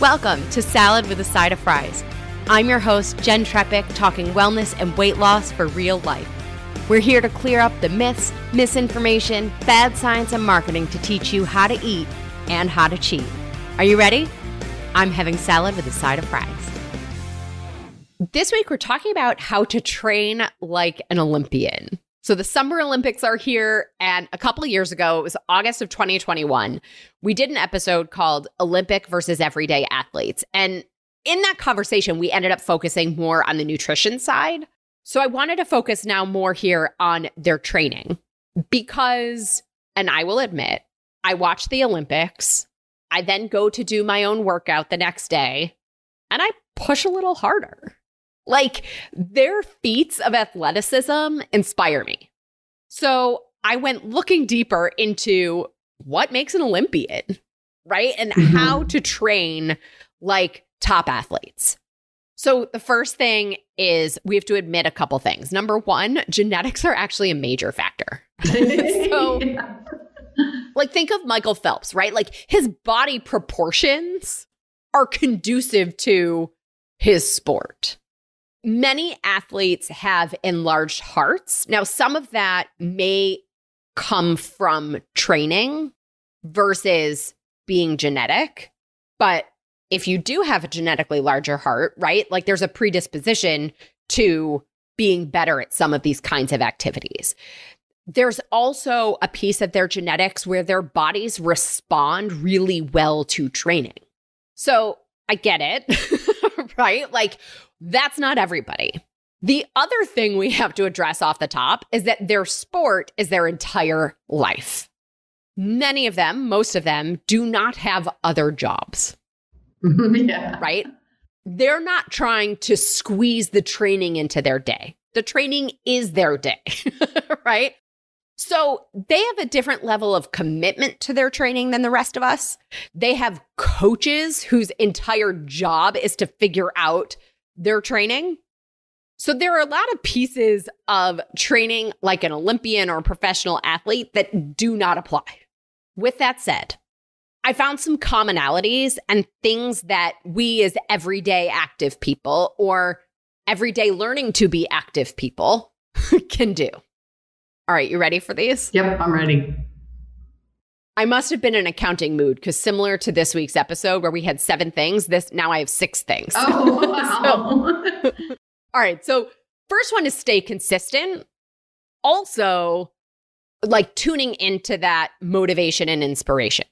Welcome to Salad with a Side of Fries. I'm your host, Jen Trepic, talking wellness and weight loss for real life. We're here to clear up the myths, misinformation, bad science, and marketing to teach you how to eat and how to cheat. Are you ready? I'm having salad with a side of fries. This week, we're talking about how to train like an Olympian. So the Summer Olympics are here, and a couple of years ago, it was August of 2021, we did an episode called Olympic versus Everyday Athletes. And in that conversation, we ended up focusing more on the nutrition side. So I wanted to focus now more here on their training because, and I will admit, I watch the Olympics. I then go to do my own workout the next day, and I push a little harder. Like, their feats of athleticism inspire me. So I went looking deeper into what makes an Olympian, right? And how to train like top athletes. So the first thing is we have to admit a couple things. Number one, genetics are actually a major factor. So like, think of Michael Phelps, right? Like, his body proportions are conducive to his sport. Many athletes have enlarged hearts. Now, some of that may come from training versus being genetic. But if you do have a genetically larger heart, right, like there's a predisposition to being better at some of these kinds of activities. There's also a piece of their genetics where their bodies respond really well to training. So I get it, right? Like, that's not everybody. The other thing we have to address off the top is that their sport is their entire life. Many of them, most of them, do not have other jobs. Yeah. Right? They're not trying to squeeze the training into their day. The training is their day, right? So they have a different level of commitment to their training than the rest of us. They have coaches whose entire job is to figure out their training. So there are a lot of pieces of training like an Olympian or a professional athlete that do not apply. With that said, I found some commonalities and things that we as everyday active people or everyday learning to be active people can do. All right, you ready for these? Yep, I'm ready. I must have been in accounting mood because similar to this week's episode where we had 7 things, now I have 6 things. Oh, wow. All right, so first one is stay consistent. Also, like tuning into that motivation and inspiration,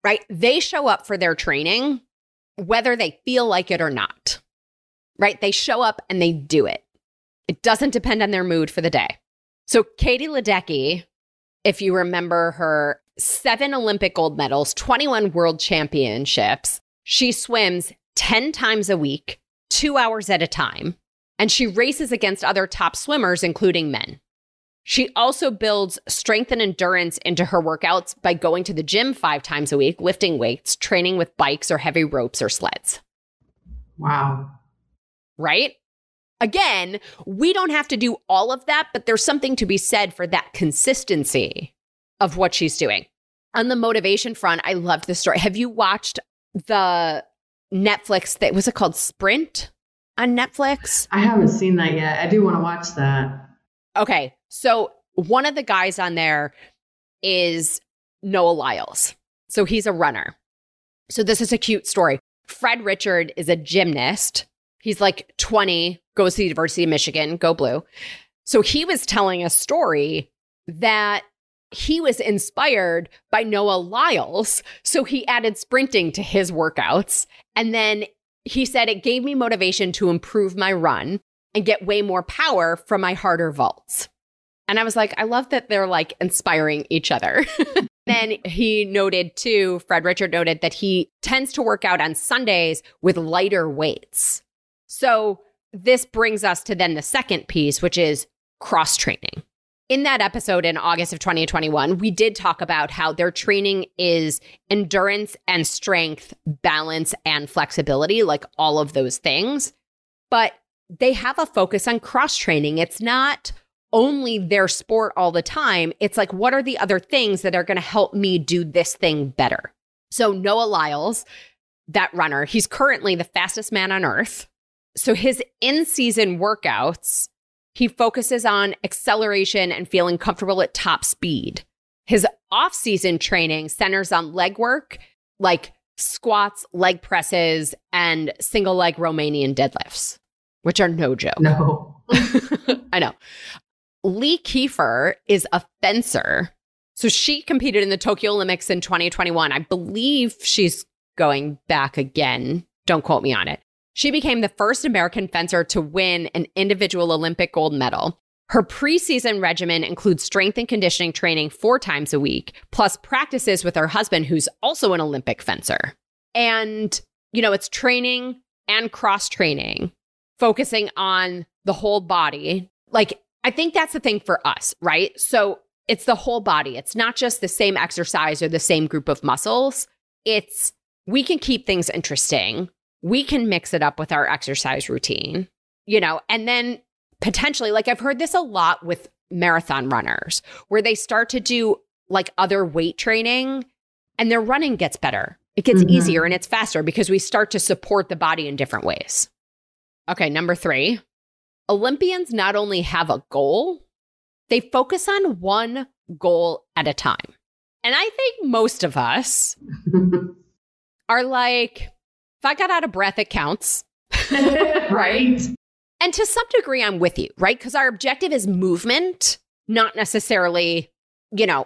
right? They show up for their training whether they feel like it or not, right? They show up and they do it. It doesn't depend on their mood for the day. So Katie Ledecky, if you remember her, 7 Olympic gold medals, 21 world championships. She swims 10 times a week, 2 hours at a time, and she races against other top swimmers, including men. She also builds strength and endurance into her workouts by going to the gym 5 times a week, lifting weights, training with bikes or heavy ropes or sleds. Wow. Right? Again, we don't have to do all of that, but there's something to be said for that consistency of what she's doing. On the motivation front, I loved the story. Have you watched the Netflix that was it called Sprint on Netflix? I haven't seen that yet. I do want to watch that. Okay. So one of the guys on there is Noah Lyles. So he's a runner. So this is a cute story. Fred Richard is a gymnast. He's like 20, goes to the University of Michigan, go blue. So he was telling a story that he was inspired by Noah Lyles. So he added sprinting to his workouts. And then he said, it gave me motivation to improve my run and get way more power from my harder vaults. And I was like, I love that they're like inspiring each other. Then he noted too, Fred Richard noted that he tends to work out on Sundays with lighter weights. So this brings us to then the second piece, which is cross training. In that episode in August of 2021, we did talk about how their training is endurance and strength, balance and flexibility, like all of those things. But they have a focus on cross training. It's not only their sport all the time. It's like, what are the other things that are going to help me do this thing better? So Noah Lyles that runner. He's currently the fastest man on earth. So his in-season workouts, he focuses on acceleration and feeling comfortable at top speed. His off-season training centers on leg work, like squats, leg presses, and single leg Romanian deadlifts, which are no joke. No. I know. Lee Kiefer is a fencer. So she competed in the Tokyo Olympics in 2021. I believe she's going back again. Don't quote me on it. She became the first American fencer to win an individual Olympic gold medal. Her preseason regimen includes strength and conditioning training 4 times a week, plus practices with her husband, who's also an Olympic fencer. And, it's training and cross-training, focusing on the whole body. Like, I think that's the thing for us, right? So it's the whole body. It's not just the same exercise or the same group of muscles. It's, we can keep things interesting. We can mix it up with our exercise routine, and then potentially, like I've heard this a lot with marathon runners, where they start to do like other weight training and their running gets better. It gets easier and it's faster because we start to support the body in different ways. Okay, number 3, Olympians not only have a goal, they focus on one goal at a time. And I think most of us are like, if I got out of breath, it counts. Right. And to some degree, I'm with you, right? Because our objective is movement, not necessarily,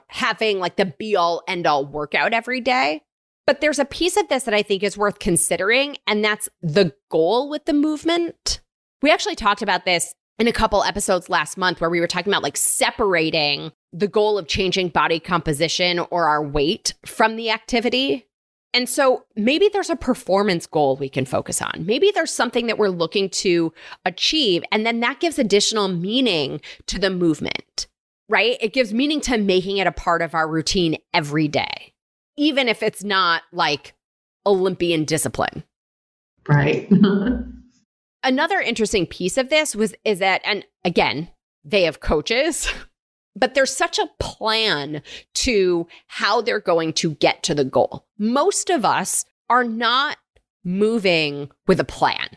having like the be-all, end-all workout every day. But there's a piece of this that I think is worth considering, and that's the goal with the movement. We actually talked about this in a couple episodes last month where we were talking about like separating the goal of changing body composition or our weight from the activity. And so maybe there's a performance goal we can focus on. Maybe there's something that we're looking to achieve, and then that gives additional meaning to the movement, right? It gives meaning to making it a part of our routine every day, even if it's not like Olympian discipline. Right. Another interesting piece of this is that, and again, they have coaches, but there's such a plan to how they're going to get to the goal. Most of us are not moving with a plan.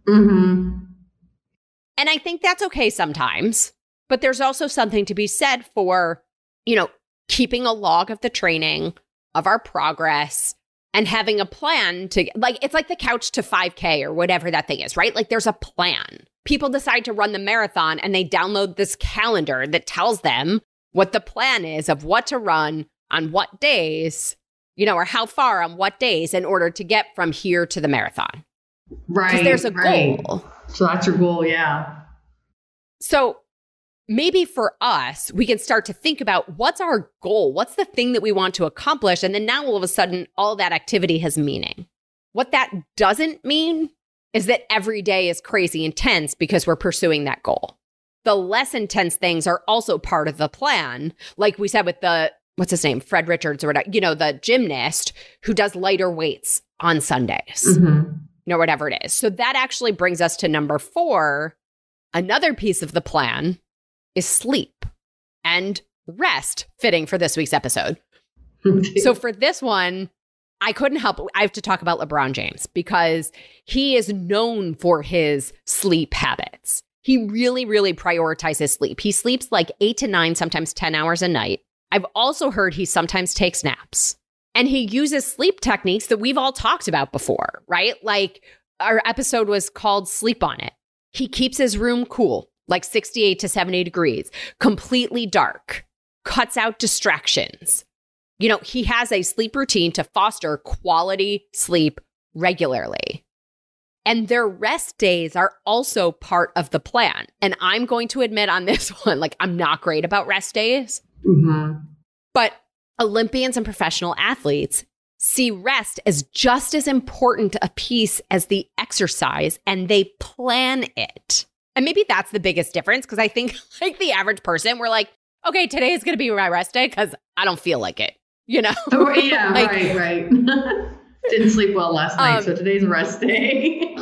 Mm-hmm. And I think that's okay sometimes, but there's also something to be said for, keeping a log of the training, of our progress, and having a plan to, like, it's like the couch to 5K or whatever that thing is, right? Like there's a plan. People decide to run the marathon and they download this calendar that tells them what the plan is of what to run on what days, or how far on what days in order to get from here to the marathon. Right. Because there's a right. goal. So that's your goal, yeah. So maybe for us, we can start to think about what's our goal? What's the thing that we want to accomplish? And then now all of a sudden, all that activity has meaning. What that doesn't mean is that every day is crazy intense because we're pursuing that goal. The less intense things are also part of the plan. Like we said with what's his name? Fred Richards or whatever, the gymnast who does lighter weights on Sundays, whatever it is. So that actually brings us to number 4. Another piece of the plan is sleep and rest, fitting for this week's episode. So for this one, I couldn't help it. I have to talk about LeBron James because he is known for his sleep habits. He really, really prioritizes sleep. He sleeps like 8 to 9, sometimes 10 hours a night. I've also heard he sometimes takes naps. And he uses sleep techniques that we've all talked about before, right? Like our episode was called Sleep on It. He keeps his room cool, like 68 to 70 degrees, completely dark, cuts out distractions. He has a sleep routine to foster quality sleep regularly. And their rest days are also part of the plan. And I'm going to admit on this one, like I'm not great about rest days. Mm-hmm. But Olympians and professional athletes see rest as just as important a piece as the exercise, and they plan it. And maybe that's the biggest difference, because I think like the average person, we're like, okay, today is going to be my rest day because I don't feel like it. Oh, yeah, like, right. Didn't sleep well last night, so today's a rest day.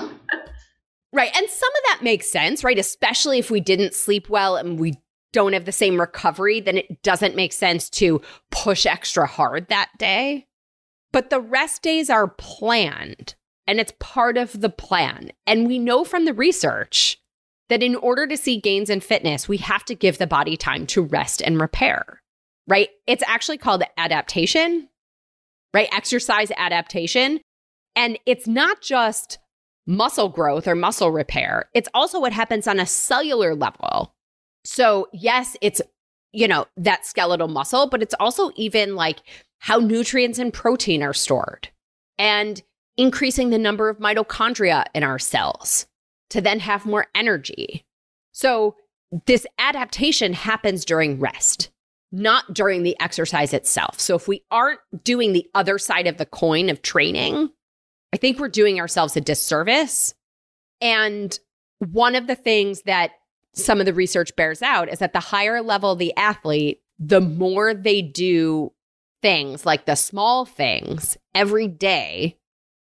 Right. And some of that makes sense, right? Especially if we didn't sleep well and we don't have the same recovery, then it doesn't make sense to push extra hard that day. But the rest days are planned, and it's part of the plan. And we know from the research that in order to see gains in fitness, we have to give the body time to rest and repair, right? It's actually called adaptation, right? Exercise adaptation. And it's not just muscle growth or muscle repair. It's also what happens on a cellular level. So yes, it's, that skeletal muscle, but it's also even like how nutrients and protein are stored and increasing the number of mitochondria in our cells to then have more energy. So this adaptation happens during rest, not during the exercise itself. So if we aren't doing the other side of the coin of training, I think we're doing ourselves a disservice. And one of the things that some of the research bears out is that the higher level the athlete, the more they do things like the small things every day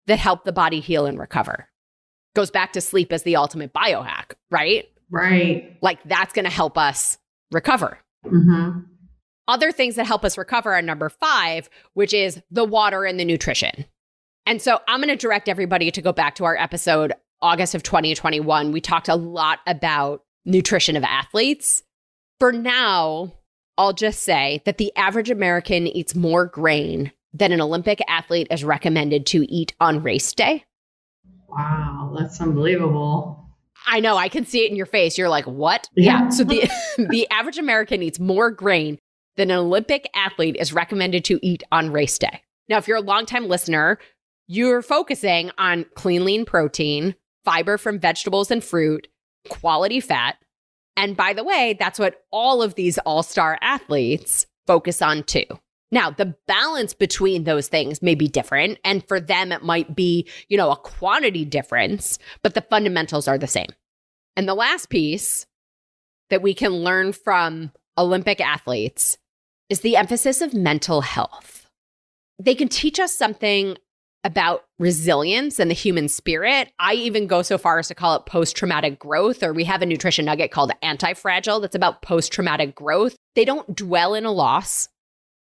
that help the body heal and recover. Goes back to sleep as the ultimate biohack, right? Right. Like that's going to help us recover. Mm-hmm. Other things that help us recover are number 5, which is the water and the nutrition. And so I'm going to direct everybody to go back to our episode, August of 2021. We talked a lot about nutrition of athletes. For now, I'll just say that the average American eats more grain than an Olympic athlete is recommended to eat on race day. Wow, that's unbelievable. I know, I can see it in your face. You're like, what? Yeah. So the average American eats more grain than an Olympic athlete is recommended to eat on race day. Now, if you're a longtime listener, you're focusing on clean, lean protein, fiber from vegetables and fruit, quality fat. And by the way, that's what all of these all-star athletes focus on too. Now, the balance between those things may be different. And for them, it might be, a quantity difference, but the fundamentals are the same. And the last piece that we can learn from Olympic athletes is the emphasis of mental health. They can teach us something about resilience and the human spirit. I even go so far as to call it post-traumatic growth, or we have a nutrition nugget called Anti-Fragile that's about post-traumatic growth. They don't dwell in a loss,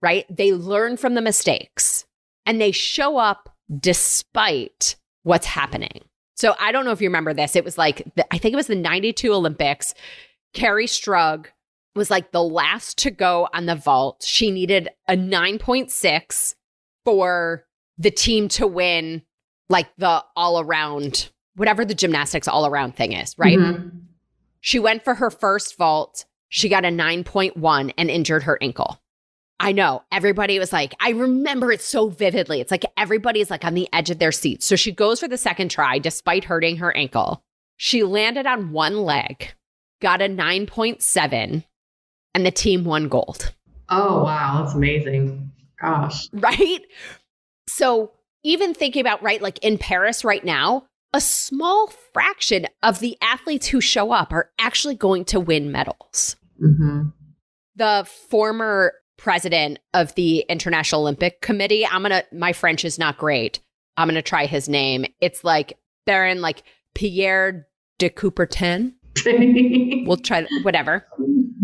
right? They learn from the mistakes and they show up despite what's happening. So I don't know if you remember this. It was like, I think it was the 92 Olympics. Carrie Strug was like the last to go on the vault. She needed a 9.6 for the team to win, like the all around, whatever the gymnastics all around thing is, right? Mm-hmm. She went for her first vault. She got a 9.1 and injured her ankle. I know. Everybody was like, I remember it so vividly. It's like everybody's like on the edge of their seats. So she goes for the second try despite hurting her ankle. She landed on one leg, got a 9.7, and the team won gold. Oh, wow. That's amazing. Gosh. Right? So even thinking about, right, like in Paris right now, a small fraction of the athletes who show up are actually going to win medals. Mm-hmm. The former president of the International Olympic Committee, my French is not great. I'm going to try his name. It's like Baron, like Pierre de Coubertin. We'll try, whatever.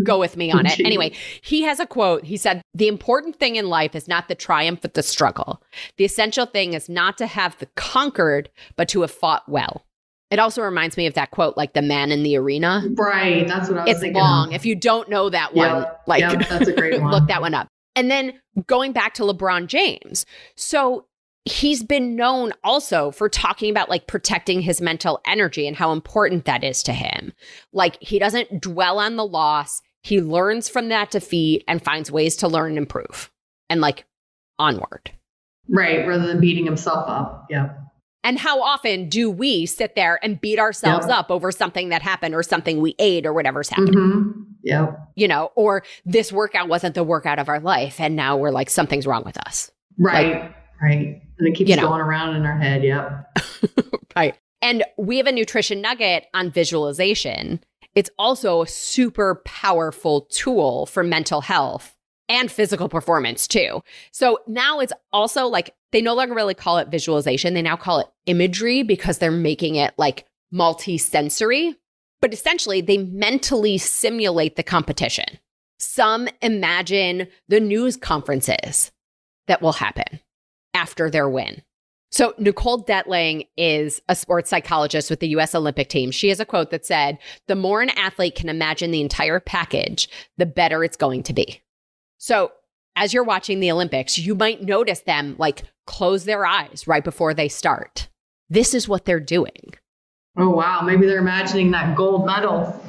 Go with me on it. Anyway, he has a quote. He said, "The important thing in life is not the triumph, but the struggle. The essential thing is not to have the conquered, but to have fought well." It also reminds me of that quote, like the man in the arena. Right. That's what I was thinking. It's long. If you don't know that one, that's a great one. Look that one up. And then going back to LeBron James. So he's been known also for talking about like protecting his mental energy and how important that is to him. Like he doesn't dwell on the loss. He learns from that defeat and finds ways to learn and improve and like onward. Right. Rather than beating himself up. Yeah. And how often do we sit there and beat ourselves up over something that happened or something we ate or whatever's happening? Mm-hmm. Yeah. Or this workout wasn't the workout of our life. And now we're like, something's wrong with us. Right. Right. And it keeps going around in our head. Yep. Right. And we have a nutrition nugget on visualization. It's also a super powerful tool for mental health and physical performance too. So now it's also like, they no longer really call it visualization. They now call it imagery because they're making it like multi-sensory. But essentially, they mentally simulate the competition. Some imagine the news conferences that will happen. after their win. So Nicole Detling is a sports psychologist with the U.S. Olympic team. She has a quote that said, "The more an athlete can imagine the entire package, the better it's going to be." So as you're watching the Olympics, you might notice them like close their eyes right before they start. This is what they're doing. Oh, wow. Maybe they're imagining that gold medal.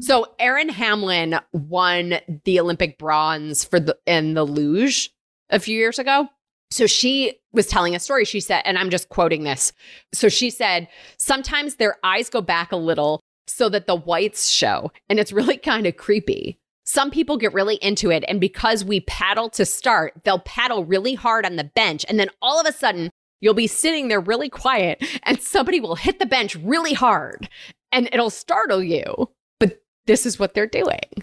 So Erin Hamlin won the Olympic bronze in the luge a few years ago. So she was telling a story. She said, and I'm just quoting this. So she said, sometimes their eyes go back a little so that the whites show. And it's really kind of creepy. Some people get really into it. And because we paddle to start, they'll paddle really hard on the bench. And then all of a sudden, you'll be sitting there really quiet and somebody will hit the bench really hard and it'll startle you. But this is what they're doing.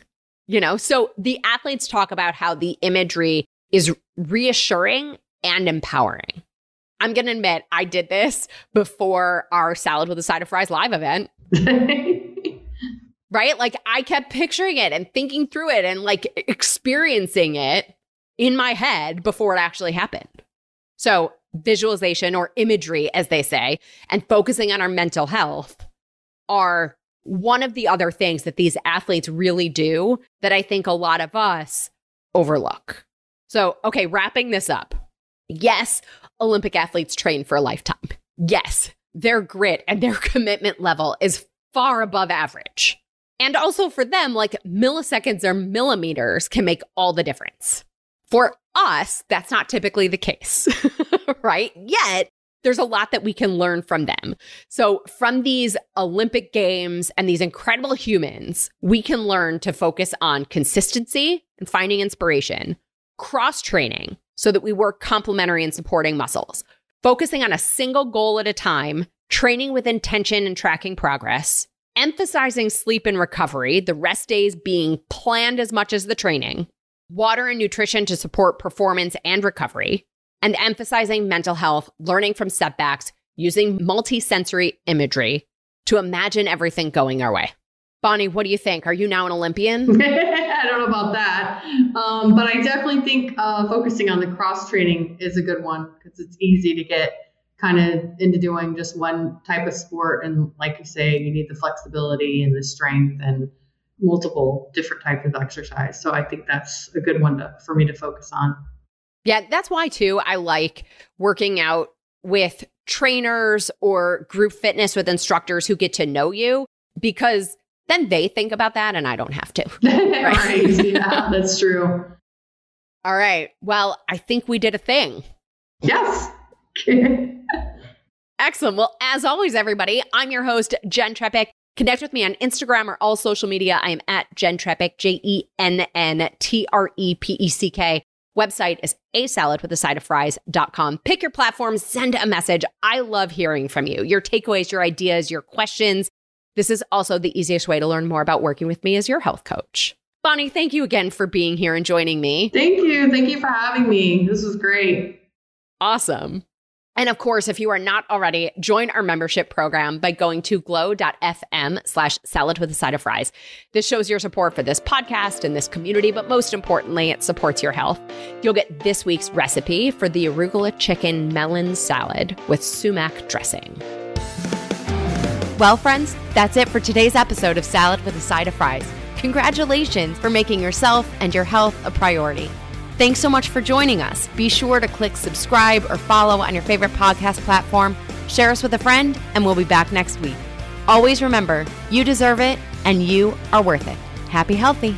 So the athletes talk about how the imagery is reassuring and empowering. I'm going to admit, I did this before our Salad with a Side of Fries live event. Right? Like I kept picturing it and thinking through it and like experiencing it in my head before it actually happened. So visualization, or imagery, as they say, and focusing on our mental health are one of the other things that these athletes really do that I think a lot of us overlook. So, okay, wrapping this up. Yes, Olympic athletes train for a lifetime. Yes, their grit and their commitment level is far above average. And also for them, like milliseconds or millimeters can make all the difference. For us, that's not typically the case, right? Yet, there's a lot that we can learn from them. So from these Olympic Games and these incredible humans, we can learn to focus on consistency and finding inspiration, cross-training so that we work complementary and supporting muscles, focusing on a single goal at a time, training with intention and tracking progress, emphasizing sleep and recovery, the rest days being planned as much as the training, water and nutrition to support performance and recovery, and emphasizing mental health, learning from setbacks, using multisensory imagery to imagine everything going our way. Bonnie, what do you think? Are you now an Olympian? I don't know about that. But I definitely think focusing on the cross training is a good one because it's easy to get kind of into doing just one type of sport. And like you say, you need the flexibility and the strength and multiple different types of exercise. So I think that's a good one for me to focus on. Yeah, that's why too I like working out with trainers or group fitness with instructors who get to know you, because then they think about that and I don't have to. Right. Yeah, that's true. All right. Well, I think we did a thing. Yes. Excellent. Well, as always, everybody, I'm your host, Jen Trepeck. Connect with me on Instagram or all social media. I am at Jen Trepeck, JENNTREPECK. Website is asaladwithasideoffries.com. Pick your platform, send a message. I love hearing from you. Your takeaways, your ideas, your questions. This is also the easiest way to learn more about working with me as your health coach. Bonnie, thank you again for being here and joining me. Thank you. Thank you for having me. This was great. Awesome. And of course, if you are not already, join our membership program by going to glow.fm/saladwithasideoffries. This shows your support for this podcast and this community, but most importantly, it supports your health. You'll get this week's recipe for the arugula chicken melon salad with sumac dressing. Well, friends, that's it for today's episode of Salad with a Side of Fries. Congratulations for making yourself and your health a priority. Thanks so much for joining us. Be sure to click subscribe or follow on your favorite podcast platform. Share us with a friend, and we'll be back next week. Always remember, you deserve it, and you are worth it. Happy healthy.